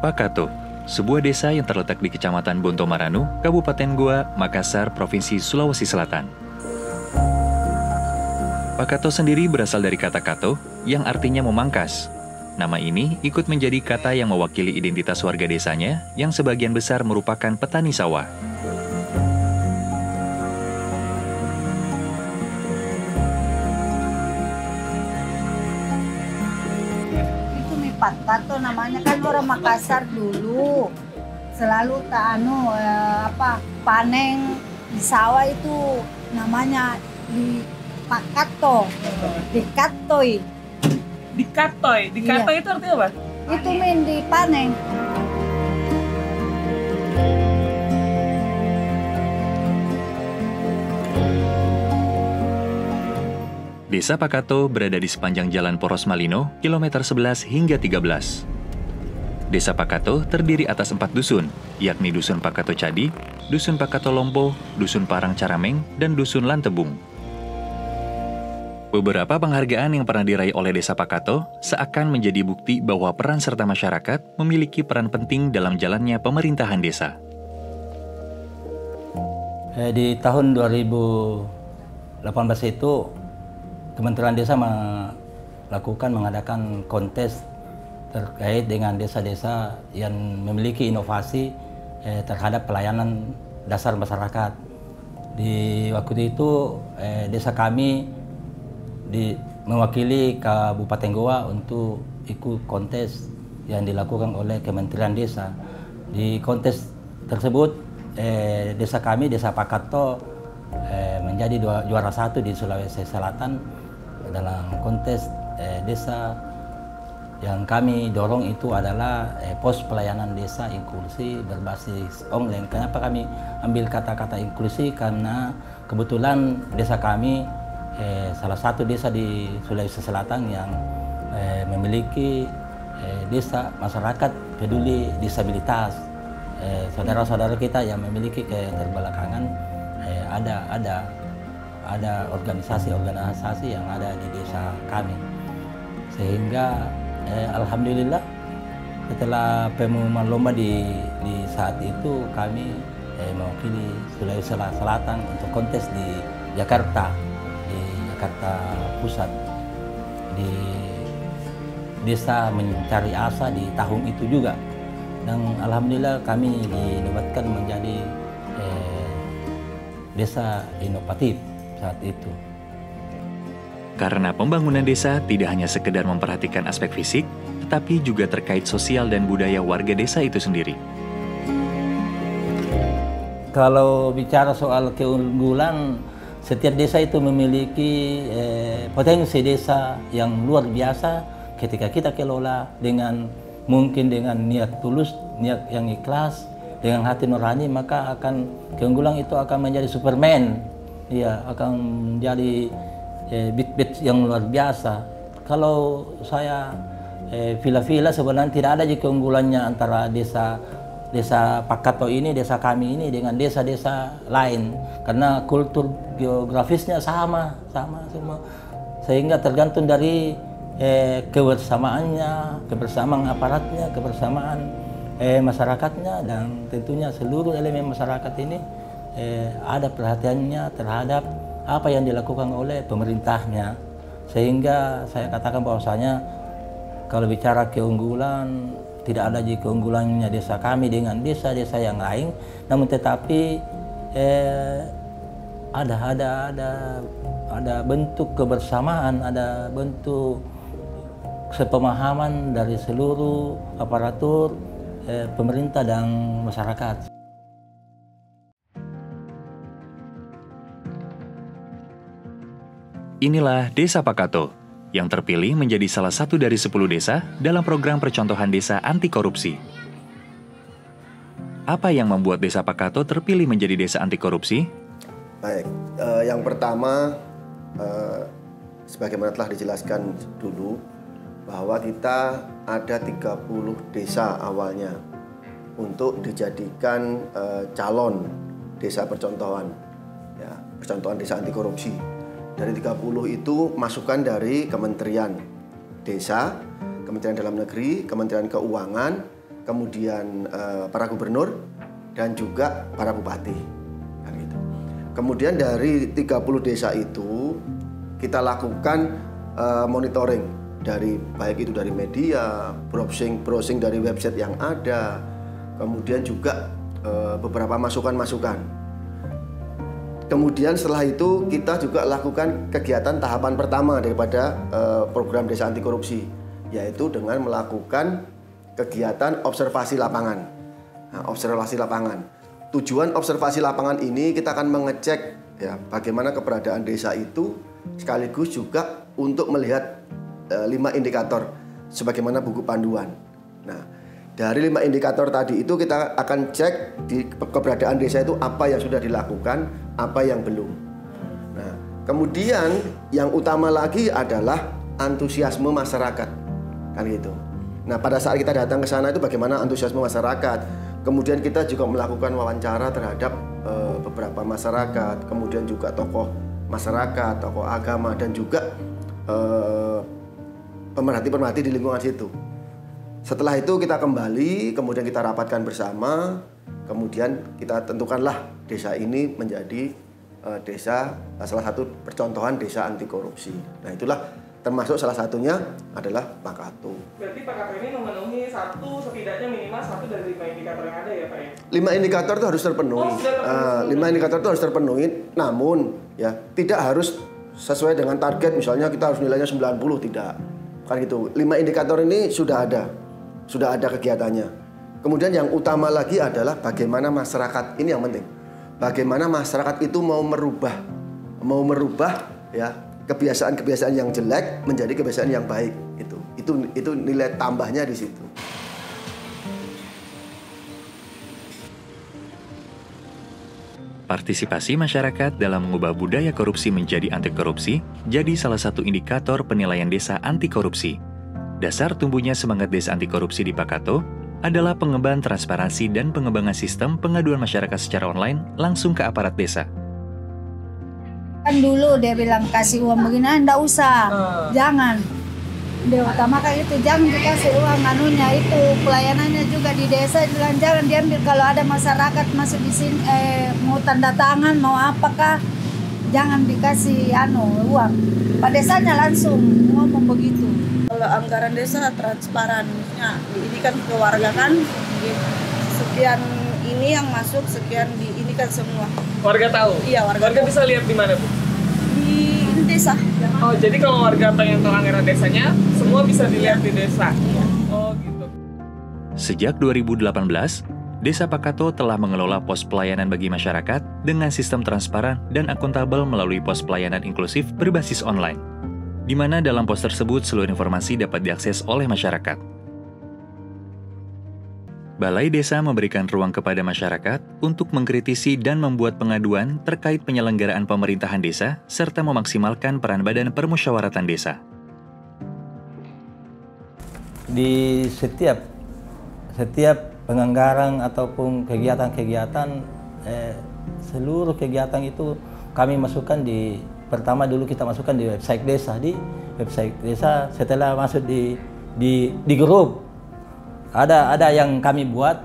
Pakato, sebuah desa yang terletak di Kecamatan Bontomaranu, Kabupaten Goa, Makassar, Provinsi Sulawesi Selatan. Pakato sendiri berasal dari kata kato, yang artinya memangkas. Nama ini ikut menjadi kata yang mewakili identitas warga desanya, yang sebagian besar merupakan petani sawah. Pakato namanya, kan orang Makassar dulu selalu panen di sawah itu namanya di pakato, dikatoi. Dikatoi Iya. itu artinya apa? Itu dipanen. Desa Pakato berada di sepanjang Jalan Poros Malino, kilometer 11 hingga 13. Desa Pakato terdiri atas 4 dusun, yakni Dusun Pakato Cadi, Dusun Pakato Lompo, Dusun Parang Carameng, dan Dusun Lantebung. Beberapa penghargaan yang pernah diraih oleh Desa Pakato seakan menjadi bukti bahwa peran serta masyarakat memiliki peran penting dalam jalannya pemerintahan desa. Di tahun 2018 itu Kementerian Desa mengadakan kontes terkait dengan desa-desa yang memiliki inovasi terhadap pelayanan dasar masyarakat. Di waktu itu desa kami mewakili Kabupaten Goa untuk ikut kontes yang dilakukan oleh Kementerian Desa. Di kontes tersebut desa kami, Desa Pakato, menjadi juara 1 di Sulawesi Selatan dalam kontes desa. Yang kami dorong itu adalah pos pelayanan desa inklusi berbasis online. Kenapa kami ambil kata-kata inklusi? Karena kebetulan desa kami salah satu desa di Sulawesi Selatan yang memiliki desa masyarakat peduli disabilitas. Saudara-saudara kita yang memiliki keterbelakangan ada organisasi-organisasi yang ada di desa kami. Sehingga alhamdulillah setelah pengumuman lomba di saat itu kami mewakili Sulawesi Selatan untuk kontes di Jakarta Pusat, di desa Mencari Asa di tahun itu juga. Dan alhamdulillah kami dinobatkan menjadi desa inovatif saat itu. Karena pembangunan desa tidak hanya sekedar memperhatikan aspek fisik, tetapi juga terkait sosial dan budaya warga desa itu sendiri. Kalau bicara soal keunggulan, setiap desa itu memiliki potensi desa yang luar biasa ketika kita kelola mungkin dengan niat tulus, niat yang ikhlas, dengan hati nurani, maka keunggulan itu akan menjadi Superman. Iya, akan menjadi bit-bit yang luar biasa. Kalau saya villa-villa sebenarnya tidak ada keunggulannya antara desa Pakato ini, desa kami ini dengan desa-desa lain, karena kultur geografisnya sama semua, sehingga tergantung dari kebersamaan aparatnya, kebersamaan masyarakatnya, dan tentunya seluruh elemen masyarakat ini ada perhatiannya terhadap apa yang dilakukan oleh pemerintahnya. Sehingga saya katakan bahwasanya kalau bicara keunggulan, tidak ada keunggulannya desa kami dengan desa-desa yang lain, namun tetapi ada bentuk kebersamaan, ada bentuk sepemahaman dari seluruh aparatur pemerintah dan masyarakat. Inilah Desa Pakato, yang terpilih menjadi salah satu dari 10 desa dalam program percontohan desa anti korupsi. Apa yang membuat Desa Pakato terpilih menjadi desa anti korupsi? Baik, yang pertama, sebagaimana telah dijelaskan dulu, bahwa kita ada 30 desa awalnya untuk dijadikan calon desa percontohan, ya, percontohan desa anti korupsi. Dari 30 itu masukan dari Kementerian Desa, Kementerian Dalam Negeri, Kementerian Keuangan, kemudian para gubernur, dan juga para bupati. Kan gitu. Kemudian dari 30 desa itu kita lakukan monitoring dari baik itu dari media, browsing dari website yang ada, kemudian juga beberapa masukan-masukan. Kemudian setelah itu kita juga lakukan kegiatan tahapan pertama daripada program desa anti korupsi, yaitu dengan melakukan kegiatan observasi lapangan. Nah, observasi lapangan. Tujuan observasi lapangan ini kita akan mengecek ya bagaimana keberadaan desa itu, sekaligus juga untuk melihat 5 indikator sebagaimana buku panduan. Nah, dari 5 indikator tadi itu kita akan cek di keberadaan desa itu apa yang sudah dilakukan, apa yang belum. Nah, kemudian yang utama lagi adalah antusiasme masyarakat, kan gitu. Nah, pada saat kita datang ke sana itu bagaimana antusiasme masyarakat. Kemudian kita juga melakukan wawancara terhadap beberapa masyarakat, kemudian juga tokoh masyarakat, tokoh agama, dan juga pemerhati-pemerhati di lingkungan situ. Setelah itu kita kembali, kemudian kita rapatkan bersama, kemudian kita tentukanlah desa ini menjadi desa, salah satu percontohan desa anti korupsi. Nah, itulah termasuk salah satunya adalah Pakato. Berarti Pakato ini memenuhi setidaknya minimal 1 dari 5 indikator yang ada ya Pak ya? 5 indikator itu harus terpenuhi. 5 indikator itu harus terpenuhi, namun ya tidak harus sesuai dengan target, misalnya kita harus nilainya 90, tidak. Kan gitu. 5 indikator ini sudah ada kegiatannya. Kemudian yang utama lagi adalah bagaimana masyarakat, ini yang penting. Bagaimana masyarakat itu mau merubah ya kebiasaan-kebiasaan yang jelek menjadi kebiasaan yang baik. Itu nilai tambahnya di situ. Partisipasi masyarakat dalam mengubah budaya korupsi menjadi anti korupsi jadi salah satu indikator penilaian desa anti korupsi. Dasar tumbuhnya semangat desa anti korupsi di Pakato adalah pengembangan transparansi dan pengembangan sistem pengaduan masyarakat secara online langsung ke aparat desa. Kan dulu dia bilang kasih uang begini, enggak usah, jangan. Dia utamakan itu, jangan dikasih uang anunya itu, pelayanannya juga di desa bilang jangan diambil. Kalau ada masyarakat masuk di sini mau tanda tangan mau apakah, jangan dikasih uang. Pak desanya langsung ngomong begitu. Kalau anggaran desa transparan, ya, ini kan ke warga kan, sekian ini yang masuk, sekian ini kan semua. Warga tahu? Iya, warga bisa lihat di mana Bu? Di desa. Oh, jadi kalau warga pengen tahu anggaran desanya, semua bisa dilihat di desa? Iya. Oh gitu. Sejak 2018, Desa Pakato telah mengelola pos pelayanan bagi masyarakat dengan sistem transparan dan akuntabel melalui pos pelayanan inklusif berbasis online, di mana dalam pos tersebut seluruh informasi dapat diakses oleh masyarakat. Balai Desa memberikan ruang kepada masyarakat untuk mengkritisi dan membuat pengaduan terkait penyelenggaraan pemerintahan desa serta memaksimalkan peran Badan Permusyawaratan Desa. Di setiap penganggaran ataupun kegiatan-kegiatan, seluruh kegiatan itu kami masukkan pertama dulu kita masukkan di website desa. Setelah masuk di grup, ada yang kami buat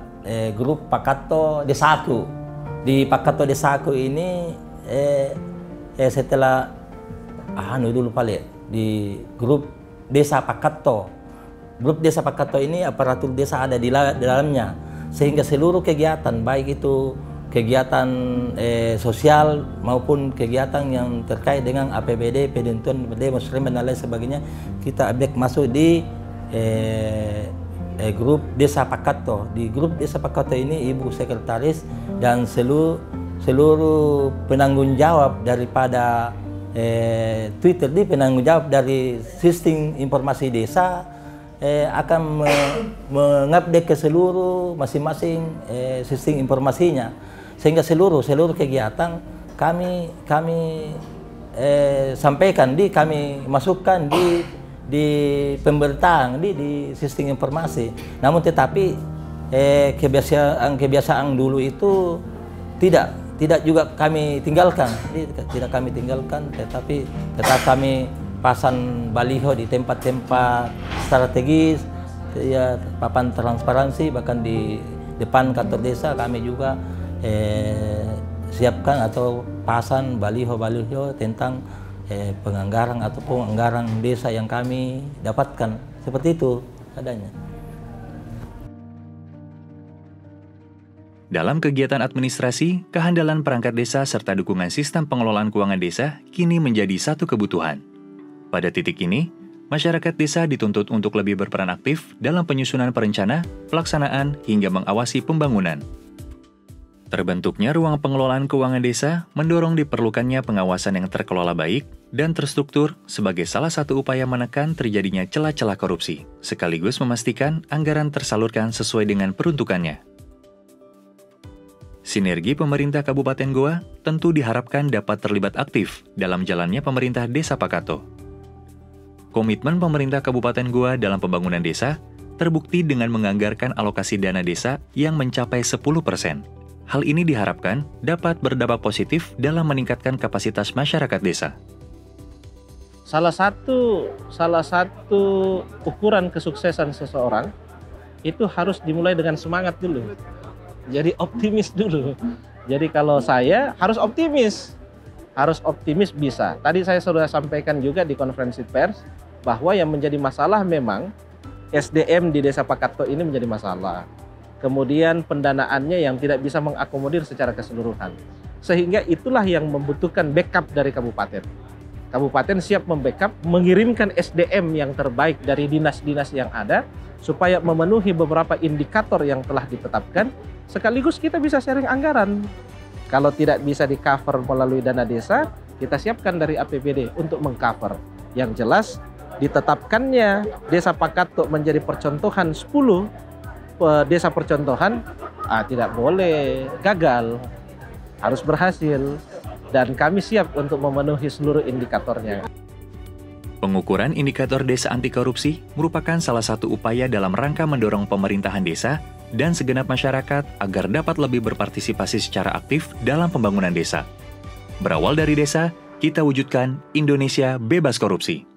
grup Pakato Desaku. Di Pakato Desaku ini setelah dulu paling di grup Desa Pakato. Grup Desa Pakato ini aparatur desa ada di dalamnya, sehingga seluruh kegiatan baik itu kegiatan sosial maupun kegiatan yang terkait dengan APBD, penentuan APBD Muslim dan lain sebagainya, kita update masuk di grup Desa Pakato. Di grup Desa Pakato ini Ibu Sekretaris dan seluruh penanggung jawab daripada Twitter, di penanggung jawab dari sistem informasi desa akan mengupdate ke seluruh masing-masing sistem informasinya, sehingga seluruh kegiatan kami sampaikan, kami masukkan di pemberitaan di sistem informasi. Namun tetapi kebiasaan dulu itu tidak juga kami tinggalkan, tetapi tetap kami pasang baliho di tempat-tempat strategis, ya papan transparansi, bahkan di depan kantor desa kami juga siapkan atau pasang baliho-baliho tentang penganggaran ataupun anggaran desa yang kami dapatkan. Seperti itu adanya. Dalam kegiatan administrasi, kehandalan perangkat desa serta dukungan sistem pengelolaan keuangan desa kini menjadi satu kebutuhan. Pada titik ini, masyarakat desa dituntut untuk lebih berperan aktif dalam penyusunan perencana, pelaksanaan, hingga mengawasi pembangunan. Terbentuknya ruang pengelolaan keuangan desa mendorong diperlukannya pengawasan yang terkelola baik dan terstruktur sebagai salah satu upaya menekan terjadinya celah-celah korupsi, sekaligus memastikan anggaran tersalurkan sesuai dengan peruntukannya. Sinergi pemerintah Kabupaten Goa tentu diharapkan dapat terlibat aktif dalam jalannya pemerintah Desa Pakato. Komitmen pemerintah Kabupaten Goa dalam pembangunan desa terbukti dengan menganggarkan alokasi dana desa yang mencapai 10%. Hal ini diharapkan dapat berdampak positif dalam meningkatkan kapasitas masyarakat desa. Salah satu ukuran kesuksesan seseorang itu harus dimulai dengan semangat dulu. Jadi optimis dulu. Jadi kalau saya harus optimis bisa. Tadi saya sudah sampaikan juga di konferensi pers bahwa yang menjadi masalah memang SDM di Desa Pakato ini menjadi masalah. Kemudian pendanaannya yang tidak bisa mengakomodir secara keseluruhan. Sehingga itulah yang membutuhkan backup dari kabupaten. Kabupaten siap membackup, mengirimkan SDM yang terbaik dari dinas-dinas yang ada supaya memenuhi beberapa indikator yang telah ditetapkan. Sekaligus kita bisa sharing anggaran. Kalau tidak bisa di-cover melalui dana desa, kita siapkan dari APBD untuk meng-cover. Yang jelas, ditetapkannya Desa Pakato menjadi percontohan 10 desa percontohan, tidak boleh gagal. Harus berhasil. Dan kami siap untuk memenuhi seluruh indikatornya. Pengukuran indikator desa anti korupsi merupakan salah satu upaya dalam rangka mendorong pemerintahan desa dan segenap masyarakat agar dapat lebih berpartisipasi secara aktif dalam pembangunan desa. Berawal dari desa, kita wujudkan Indonesia bebas korupsi.